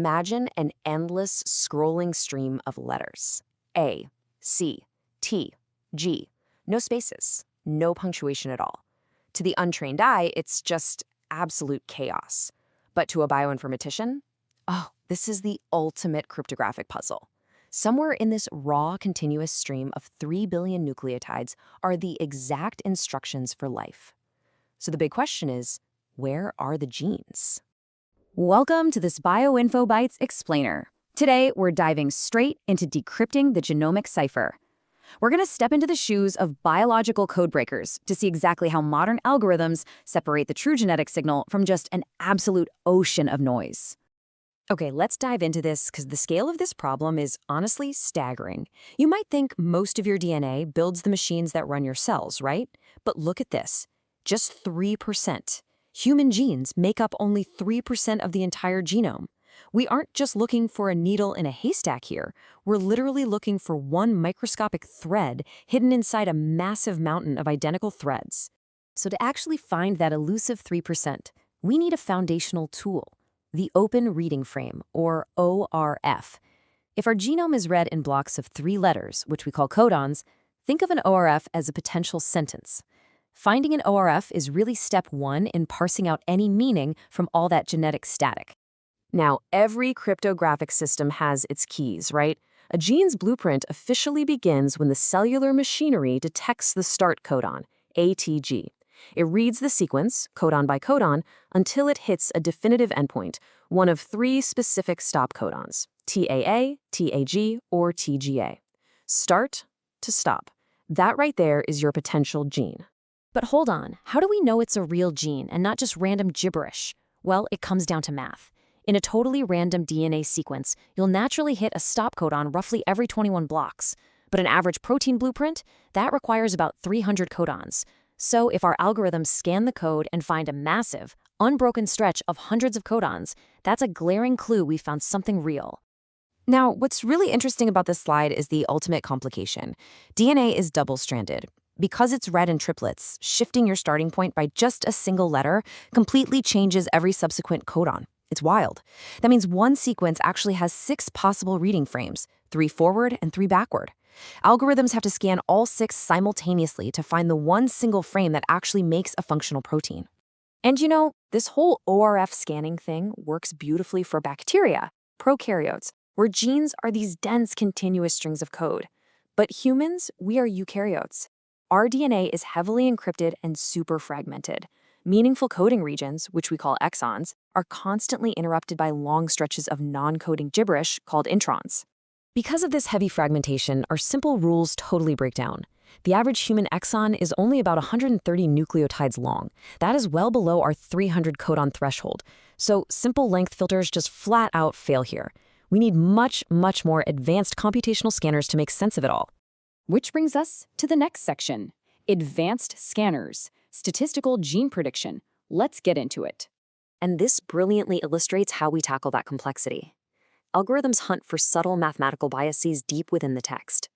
Imagine an endless scrolling stream of letters. A, C, T, G. No spaces, no punctuation at all. To the untrained eye, it's just absolute chaos. But to a bioinformatician, oh, this is the ultimate cryptographic puzzle. Somewhere in this raw, continuous stream of 3 billion nucleotides are the exact instructions for life. So the big question is, where are the genes? Welcome to this BioinfoBytes explainer. Today, we're diving straight into decrypting the genomic cipher. We're going to step into the shoes of biological codebreakers to see exactly how modern algorithms separate the true genetic signal from just an absolute ocean of noise. Okay, let's dive into this because the scale of this problem is honestly staggering. You might think most of your DNA builds the machines that run your cells, right? But look at this, just 3%. Human genes make up only 3% of the entire genome. We aren't just looking for a needle in a haystack here. We're literally looking for one microscopic thread hidden inside a massive mountain of identical threads. So to actually find that elusive 3%, we need a foundational tool, the Open Reading Frame, or ORF. If our genome is read in blocks of 3 letters, which we call codons, think of an ORF as a potential sentence. Finding an ORF is really step 1 in parsing out any meaning from all that genetic static. Now, every cryptographic system has its keys, right? A gene's blueprint officially begins when the cellular machinery detects the start codon, ATG. It reads the sequence, codon by codon, until it hits a definitive endpoint, one of 3 specific stop codons, TAA, TAG, or TGA. Start to stop. That right there is your potential gene. But hold on, how do we know it's a real gene and not just random gibberish? Well, it comes down to math. In a totally random DNA sequence, you'll naturally hit a stop codon roughly every 21 blocks. But an average protein blueprint, that requires about 300 codons. So if our algorithms scan the code and find a massive, unbroken stretch of hundreds of codons, that's a glaring clue we found something real. Now, what's really interesting about this slide is the ultimate complication. DNA is double-stranded. Because it's read in triplets, shifting your starting point by just a single letter completely changes every subsequent codon. It's wild. That means one sequence actually has 6 possible reading frames, 3 forward and 3 backward. Algorithms have to scan all 6 simultaneously to find the one single frame that actually makes a functional protein. And you know, this whole ORF scanning thing works beautifully for bacteria, prokaryotes, where genes are these dense continuous strings of code. But humans, we are eukaryotes. Our DNA is heavily encrypted and super fragmented. Meaningful coding regions, which we call exons, are constantly interrupted by long stretches of non-coding gibberish called introns. Because of this heavy fragmentation, our simple rules totally break down. The average human exon is only about 130 nucleotides long. That is well below our 300 codon threshold. So simple length filters just flat out fail here. We need much, much more advanced computational scanners to make sense of it all. Which brings us to the next section, advanced scanners, statistical gene prediction. Let's get into it. And this brilliantly illustrates how we tackle that complexity. Algorithms hunt for subtle mathematical biases deep within the text.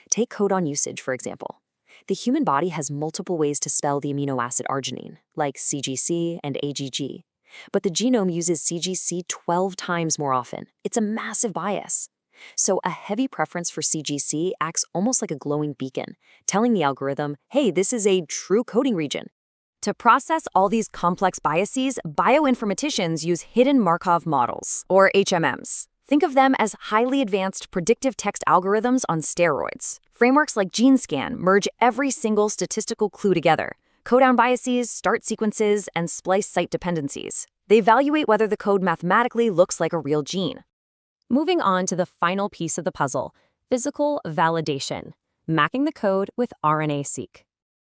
Take codon usage, for example. The human body has multiple ways to spell the amino acid arginine, like CGC and AGG. But the genome uses CGC 12 times more often. It's a massive bias. So a heavy preference for CGC acts almost like a glowing beacon, telling the algorithm, hey, this is a true coding region. To process all these complex biases, bioinformaticians use hidden Markov models, or HMMs. Think of them as highly advanced predictive text algorithms on steroids. Frameworks like GeneScan merge every single statistical clue together. Codon biases, start sequences, and splice site dependencies. They evaluate whether the code mathematically looks like a real gene. Moving on to the final piece of the puzzle, physical validation, mapping the code with RNA-seq.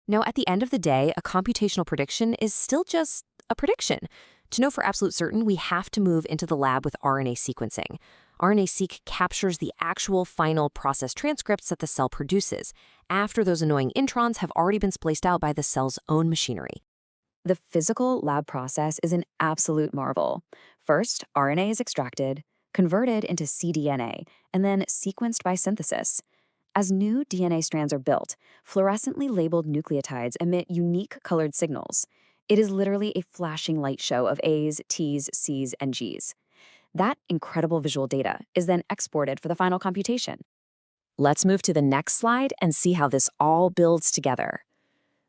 Now, at the end of the day, a computational prediction is still just a prediction. To know for absolute certain, we have to move into the lab with RNA sequencing. RNA-seq captures the actual final process transcripts that the cell produces, after those annoying introns have already been spliced out by the cell's own machinery. The physical lab process is an absolute marvel. First, RNA is extracted, converted into cDNA, and then sequenced by synthesis. As new DNA strands are built, fluorescently labeled nucleotides emit unique colored signals. It is literally a flashing light show of A's, T's, C's, and G's. That incredible visual data is then exported for the final computation. Let's move to the next slide and see how this all builds together.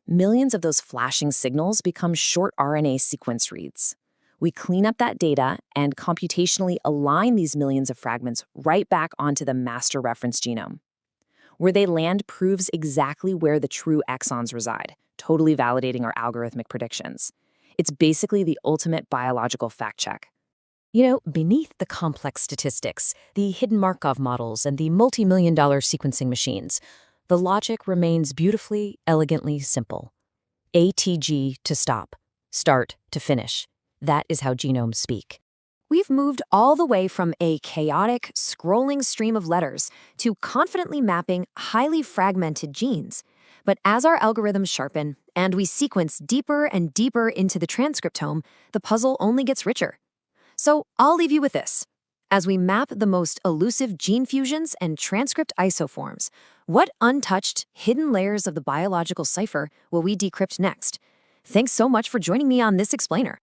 Millions of those flashing signals become short RNA sequence reads. We clean up that data and computationally align these millions of fragments right back onto the master reference genome. Where they land proves exactly where the true exons reside, totally validating our algorithmic predictions. It's basically the ultimate biological fact check. Beneath the complex statistics, the hidden Markov models, and the multi-million-dollar sequencing machines, the logic remains beautifully, elegantly simple. ATG to stop, start to finish. That is how genomes speak. We've moved all the way from a chaotic, scrolling stream of letters to confidently mapping highly fragmented genes. But as our algorithms sharpen and we sequence deeper and deeper into the transcriptome, the puzzle only gets richer. So I'll leave you with this. As we map the most elusive gene fusions and transcript isoforms, what untouched, hidden layers of the biological cipher will we decrypt next? Thanks so much for joining me on this explainer.